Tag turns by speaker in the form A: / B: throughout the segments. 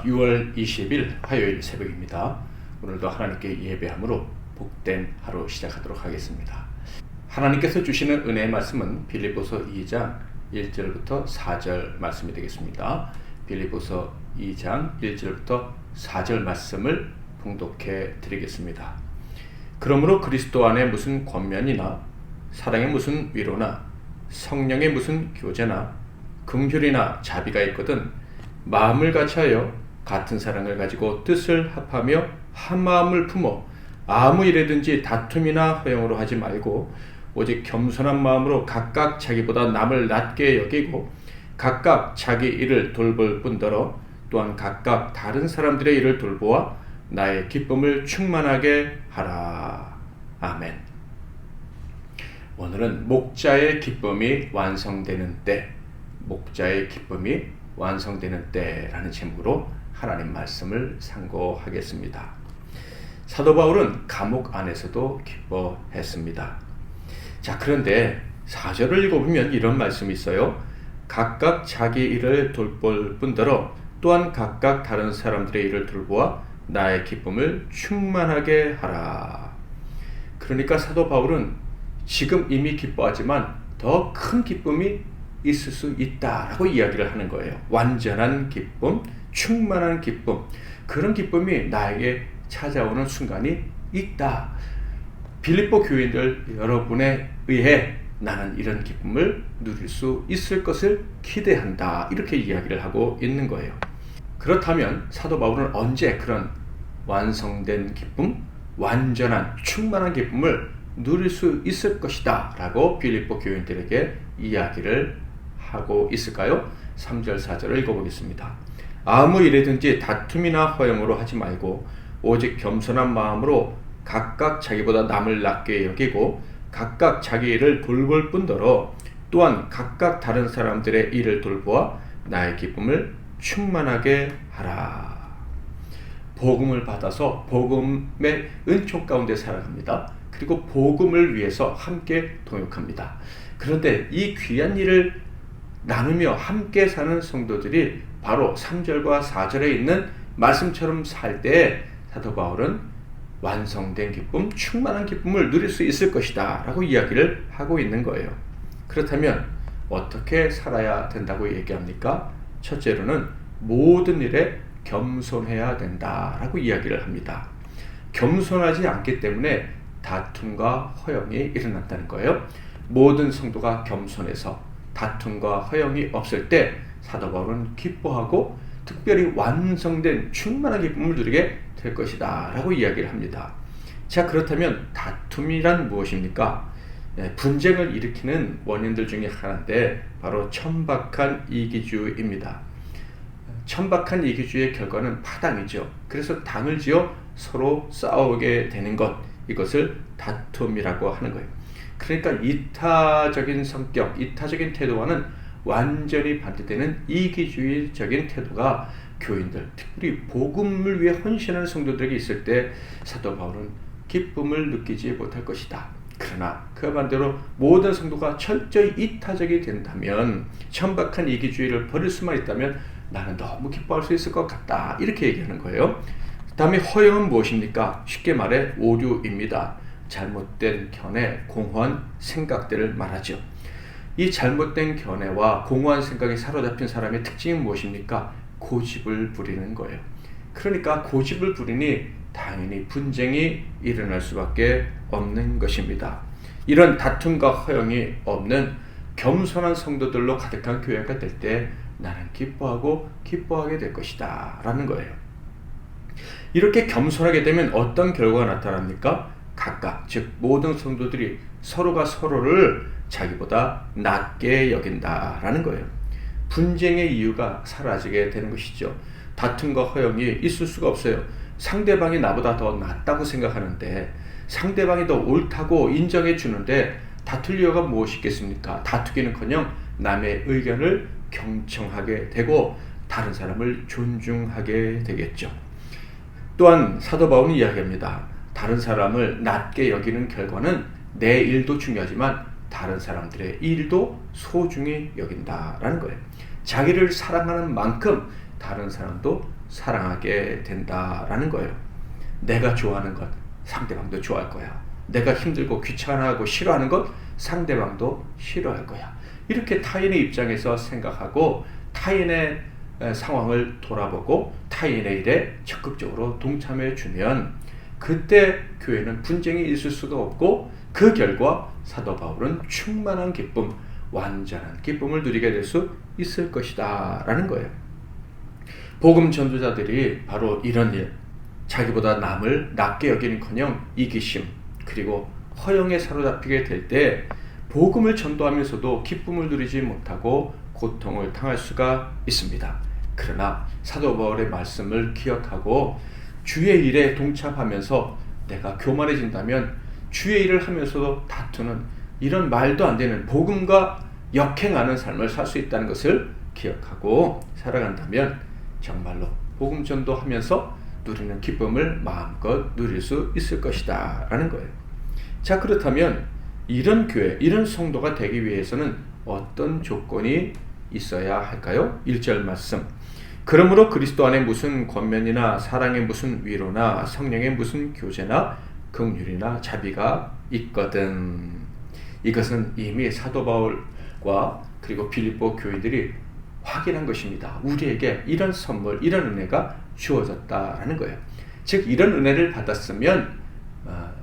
A: 6월 20일 화요일 새벽입니다. 오늘도 하나님께 예배함으로 복된 하루 시작하도록 하겠습니다. 하나님께서 주시는 은혜의 말씀은 빌립보서 2장 1절부터 4절 말씀이 되겠습니다. 빌립보서 2장 1절부터 4절 말씀을 봉독해 드리겠습니다. 그러므로 그리스도 안에 무슨 권면이나 사랑의 무슨 위로나 성령의 무슨 교제나 긍휼이나 자비가 있거든 마음을 같이하여 같은 사랑을 가지고 뜻을 합하며 한 마음을 품어 아무 일에든지 다툼이나 허용으로 하지 말고 오직 겸손한 마음으로 각각 자기보다 남을 낮게 여기고 각각 자기 일을 돌볼 뿐더러 또한 각각 다른 사람들의 일을 돌보아 나의 기쁨을 충만하게 하라. 아멘. 오늘은 목자의 기쁨이 완성되는 때, 목자의 기쁨이 완성되는 때라는 제목으로 하나님 말씀을 상고하겠습니다. 사도 바울은 감옥 안에서도 기뻐했습니다. 자, 그런데 4절을 읽어보면 이런 말씀이 있어요. 각각 자기 일을 돌볼 뿐더러 또한 각각 다른 사람들의 일을 돌보아 나의 기쁨을 충만하게 하라. 그러니까 사도 바울은 지금 이미 기뻐하지만 더 큰 기쁨이 있을 수 있다라고 이야기를 하는 거예요. 완전한 기쁨, 충만한 기쁨, 그런 기쁨이 나에게 찾아오는 순간이 있다. 빌립보 교인들 여러분에 의해 나는 이런 기쁨을 누릴 수 있을 것을 기대한다. 이렇게 이야기를 하고 있는 거예요. 그렇다면 사도 바울은 언제 그런 완성된 기쁨, 완전한 충만한 기쁨을 누릴 수 있을 것이다 라고 빌립보 교인들에게 이야기를 하고 있을까요? 3절 4절을 읽어보겠습니다. 아무 일에든지 다툼이나 허용으로 하지 말고 오직 겸손한 마음으로 각각 자기보다 남을 낮게 여기고 각각 자기 일을 돌볼 뿐더러 또한 각각 다른 사람들의 일을 돌보아 나의 기쁨을 충만하게 하라. 복음을 받아서 복음의 은총 가운데 살아갑니다. 그리고 복음을 위해서 함께 동역합니다. 그런데 이 귀한 일을 나누며 함께 사는 성도들이 바로 3절과 4절에 있는 말씀처럼 살 때 사도 바울은 완성된 기쁨, 충만한 기쁨을 누릴 수 있을 것이다 라고 이야기를 하고 있는 거예요. 그렇다면 어떻게 살아야 된다고 얘기합니까? 첫째로는 모든 일에 겸손해야 된다라고 이야기를 합니다. 겸손하지 않기 때문에 다툼과 허용이 일어난다는 거예요. 모든 성도가 겸손해서 다툼과 허용이 없을 때 사도 바울은 기뻐하고 특별히 완성된 충만한 기쁨을 누리게 될 것이다 라고 이야기를 합니다. 자, 그렇다면 다툼이란 무엇입니까? 분쟁을 일으키는 원인들 중에 하나인데 바로 천박한 이기주의입니다. 천박한 이기주의의 결과는 파당이죠. 그래서 당을 지어 서로 싸우게 되는 것, 이것을 다툼이라고 하는 거예요. 그러니까 이타적인 성격, 이타적인 태도와는 완전히 반대되는 이기주의적인 태도가 교인들, 특히 복음을 위해 헌신하는 성도들에게 있을 때 사도 바울은 기쁨을 느끼지 못할 것이다. 그러나 그 반대로 모든 성도가 철저히 이타적이 된다면, 천박한 이기주의를 버릴 수만 있다면 나는 너무 기뻐할 수 있을 것 같다. 이렇게 얘기하는 거예요. 다음에 허용은 무엇입니까? 쉽게 말해 오류입니다. 잘못된 견해, 공허한 생각들을 말하죠. 이 잘못된 견해와 공허한 생각에 사로잡힌 사람의 특징이 무엇입니까? 고집을 부리는 거예요. 그러니까 고집을 부리니 당연히 분쟁이 일어날 수밖에 없는 것입니다. 이런 다툼과 허용이 없는 겸손한 성도들로 가득한 교회가 될 때 나는 기뻐하고 기뻐하게 될 것이다 라는 거예요. 이렇게 겸손하게 되면 어떤 결과가 나타납니까? 각각, 즉 모든 성도들이 서로가 서로를 자기보다 낮게 여긴다라는 거예요. 분쟁의 이유가 사라지게 되는 것이죠. 다툼과 허용이 있을 수가 없어요. 상대방이 나보다 더 낫다고 생각하는데, 상대방이 더 옳다고 인정해 주는데 다툴 이유가 무엇이겠습니까? 다투기는커녕 남의 의견을 경청하게 되고 다른 사람을 존중하게 되겠죠. 또한 사도 바울은 이야기합니다. 다른 사람을 낮게 여기는 결과는 내 일도 중요하지만 다른 사람들의 일도 소중히 여긴다라는 거예요. 자기를 사랑하는 만큼 다른 사람도 사랑하게 된다라는 거예요. 내가 좋아하는 것 상대방도 좋아할 거야. 내가 힘들고 귀찮아하고 싫어하는 것 상대방도 싫어할 거야. 이렇게 타인의 입장에서 생각하고 타인의 상황을 돌아보고 타인의 일에 적극적으로 동참해 주면 그때 교회는 분쟁이 있을 수가 없고 그 결과 사도 바울은 충만한 기쁨, 완전한 기쁨을 누리게 될 수 있을 것이다 라는 거예요. 복음 전도자들이 바로 이런 일, 자기보다 남을 낮게 여기는커녕 이기심 그리고 허영에 사로잡히게 될 때 복음을 전도하면서도 기쁨을 누리지 못하고 고통을 당할 수가 있습니다. 그러나 사도 바울의 말씀을 기억하고 주의 일에 동참하면서 내가 교만해진다면 주의 일을 하면서도 다투는 이런 말도 안 되는 복음과 역행하는 삶을 살 수 있다는 것을 기억하고 살아간다면 정말로 복음 전도하면서 누리는 기쁨을 마음껏 누릴 수 있을 것이다 라는 거예요. 자, 그렇다면 이런 교회, 이런 성도가 되기 위해서는 어떤 조건이 있어야 할까요? 1절 말씀. 그러므로 그리스도 안에 무슨 권면이나 사랑의 무슨 위로나 성령의 무슨 교제나 긍휼이나 자비가 있거든. 이것은 이미 사도 바울과 그리고 빌립보 교인들이 확인한 것입니다. 우리에게 이런 선물, 이런 은혜가 주어졌다라는 거예요. 즉 이런 은혜를 받았으면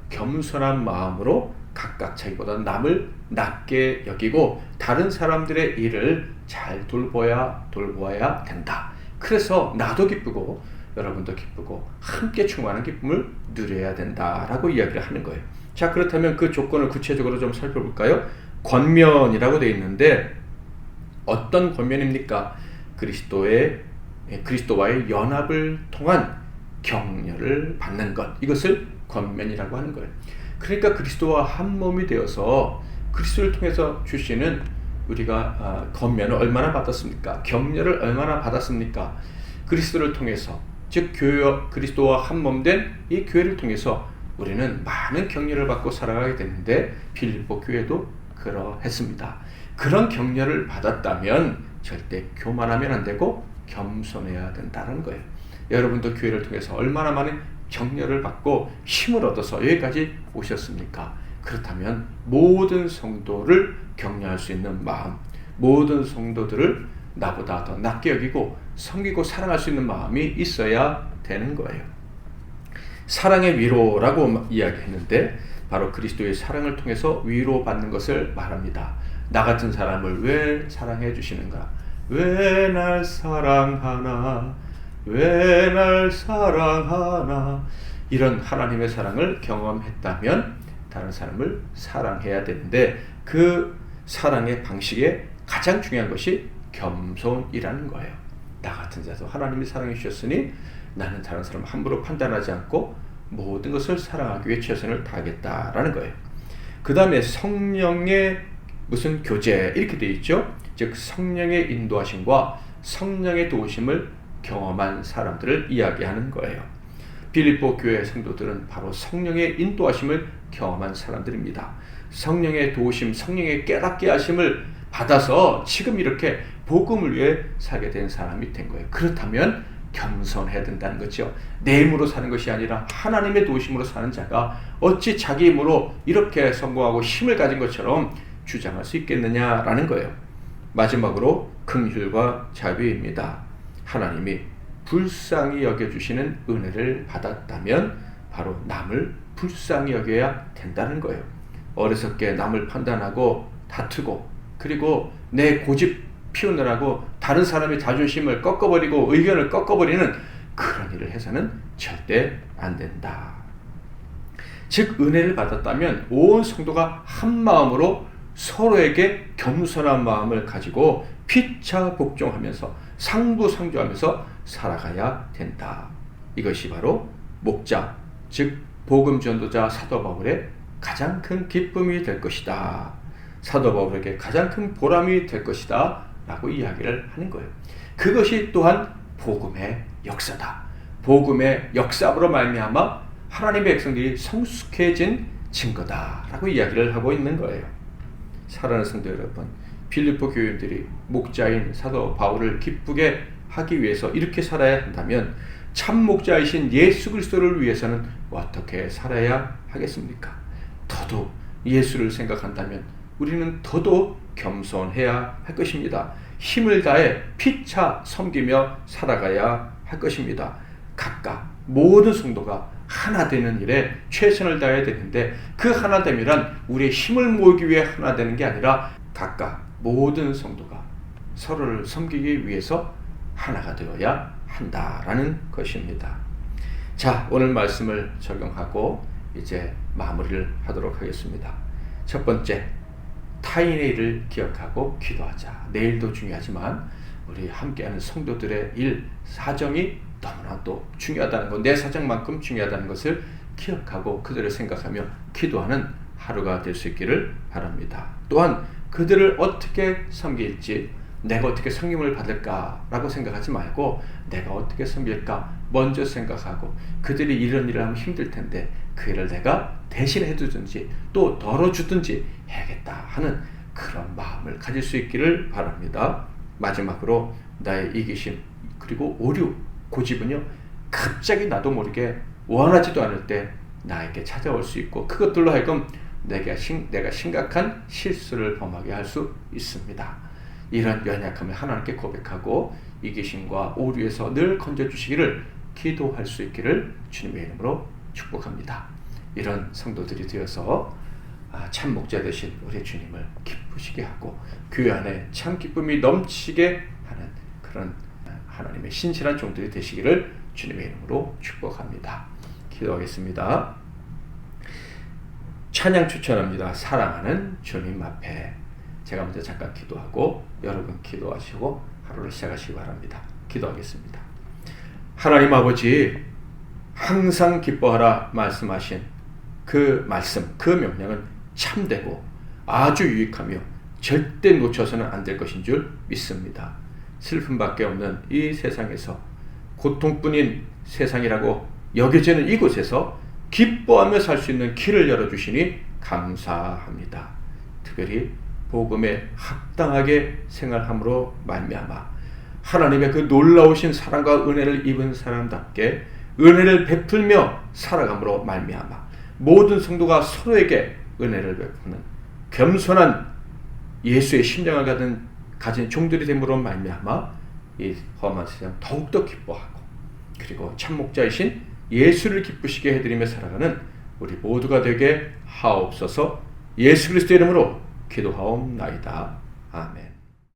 A: 겸손한 마음으로 각각 자기보다 남을 낮게 여기고 다른 사람들의 일을 잘 돌보아야 된다. 그래서 나도 기쁘고 여러분도 기쁘고 함께 충만한 기쁨을 누려야 된다라고 이야기를 하는 거예요. 자, 그렇다면 그 조건을 구체적으로 좀 살펴볼까요? 권면이라고 되어 있는데 어떤 권면입니까? 그리스도와의 연합을 통한 격려를 받는 것, 이것을 권면이라고 하는 거예요. 그러니까 그리스도와 한 몸이 되어서 그리스도를 통해서 주시는 우리가 권면을 얼마나 받았습니까? 격려를 얼마나 받았습니까? 그리스도를 통해서, 즉 그리스도와 한 몸 된 이 교회를 통해서 우리는 많은 격려를 받고 살아가게 되는데 빌립보 교회도 그러했습니다. 그런 격려를 받았다면 절대 교만하면 안 되고 겸손해야 된다는 거예요. 여러분도 교회를 통해서 얼마나 많은 격려를 받고 힘을 얻어서 여기까지 오셨습니까? 그렇다면 모든 성도를 격려할 수 있는 마음, 모든 성도들을 나보다 더 낮게 여기고 섬기고 사랑할 수 있는 마음이 있어야 되는 거예요. 사랑의 위로라고 이야기했는데 바로 그리스도의 사랑을 통해서 위로받는 것을 말합니다. 나 같은 사람을 왜 사랑해 주시는가? 왜 날 사랑하나? 왜 날 사랑하나? 이런 하나님의 사랑을 경험했다면 다른 사람을 사랑해야 되는데 그 사랑의 방식에 가장 중요한 것이 겸손이라는 거예요. 나 같은 자도 하나님이 사랑해 주셨으니 나는 다른 사람을 함부로 판단하지 않고 모든 것을 사랑하기 위해 최선을 다하겠다라는 거예요. 그 다음에 성령의 무슨 교제 이렇게 되어 있죠. 즉 성령의 인도하심과 성령의 도우심을 경험한 사람들을 이야기하는 거예요. 빌립보 교회 성도들은 바로 성령의 인도하심을 경험한 사람들입니다. 성령의 도우심, 성령의 깨닫게 하심을 받아서 지금 이렇게 복음을 위해 살게 된 사람이 된 거예요. 그렇다면 겸손해야 된다는 거죠. 내 힘으로 사는 것이 아니라 하나님의 도우심으로 사는 자가 어찌 자기 힘으로 이렇게 성공하고 힘을 가진 것처럼 주장할 수 있겠느냐라는 거예요. 마지막으로 긍휼과 자비입니다. 하나님이 불쌍히 여겨주시는 은혜를 받았다면 바로 남을 불쌍히 여겨야 된다는 거예요. 어리석게 남을 판단하고 다투고 그리고 내 고집 피우느라고 다른 사람의 자존심을 꺾어버리고 의견을 꺾어버리는 그런 일을 해서는 절대 안 된다. 즉 은혜를 받았다면 온 성도가 한 마음으로 서로에게 겸손한 마음을 가지고 피차 복종하면서 상부상조하면서 살아가야 된다. 이것이 바로 목자, 즉 복음 전도자 사도 바울의 가장 큰 기쁨이 될 것이다. 사도 바울에게 가장 큰 보람이 될 것이다 라고 이야기를 하는 거예요. 그것이 또한 복음의 역사다. 복음의 역사로 말미암아 하나님의 백성들이 성숙해진 증거다 라고 이야기를 하고 있는 거예요. 사랑하는 성도 여러분, 빌립보 교인들이 목자인 사도 바울을 기쁘게 하기 위해서 이렇게 살아야 한다면 참 목자이신 예수 그리스도를 위해서는 어떻게 살아야 하겠습니까? 더더욱 예수를 생각한다면 우리는 더더욱 겸손해야 할 것입니다. 힘을 다해 피차 섬기며 살아가야 할 것입니다. 각각 모든 성도가 하나 되는 일에 최선을 다해야 되는데, 그 하나됨이란 우리의 힘을 모으기 위해 하나 되는 게 아니라 각각 모든 성도가 서로를 섬기기 위해서 하나가 되어야 한다라는 것입니다. 자, 오늘 말씀을 적용하고 이제 마무리를 하도록 하겠습니다. 첫 번째, 타인의 일을 기억하고 기도하자. 내일도 중요하지만 우리 함께하는 성도들의 일, 사정이 너무나 또 중요하다는 것, 내 사정만큼 중요하다는 것을 기억하고 그들을 생각하며 기도하는 하루가 될 수 있기를 바랍니다. 또한 그들을 어떻게 섬길지, 내가 어떻게 섬김을 받을까라고 생각하지 말고 내가 어떻게 섬길까 먼저 생각하고, 그들이 이런 일을 하면 힘들 텐데 그 일을 내가 대신 해주든지 또 덜어주든지 해야겠다 하는 그런 마음을 가질 수 있기를 바랍니다. 마지막으로 나의 이기심 그리고 오류, 고집은요, 갑자기 나도 모르게 원하지도 않을 때 나에게 찾아올 수 있고, 그것들로 하여금 내가 심각한 실수를 범하게 할 수 있습니다. 이런 연약함을 하나님께 고백하고 이기심과 오류에서 늘 건져주시기를 기도할 수 있기를 주님의 이름으로 축복합니다. 이런 성도들이 되어서 참 목자 되신 우리 주님을 기쁘시게 하고 교회 안에 참 기쁨이 넘치게 하는 그런 하나님의 신실한 종들이 되시기를 주님의 이름으로 축복합니다. 기도하겠습니다. 찬양 추천합니다. 사랑하는 주님 앞에. 제가 먼저 잠깐 기도하고 여러분 기도하시고 하루를 시작하시기 바랍니다. 기도하겠습니다. 하나님 아버지, 항상 기뻐하라 말씀하신 그 말씀, 그 명령은 참되고 아주 유익하며 절대 놓쳐서는 안 될 것인 줄 믿습니다. 슬픔밖에 없는 이 세상에서, 고통뿐인 세상이라고 여겨지는 이곳에서 기뻐하며 살 수 있는 길을 열어주시니 감사합니다. 특별히 복음에 합당하게 생활함으로 말미암아 하나님의 그 놀라우신 사랑과 은혜를 입은 사람답게 은혜를 베풀며 살아감으로 말미암아 모든 성도가 서로에게 은혜를 베푸는 겸손한 예수의 심령을 가진 종들이 됨으로 말미암아 이 험한 세상 더욱더 기뻐하고, 그리고 참 목자이신 예수를 기쁘시게 해드리며 살아가는 우리 모두가 되게 하옵소서. 예수 그리스도의 이름으로 기도하옵나이다. 아멘.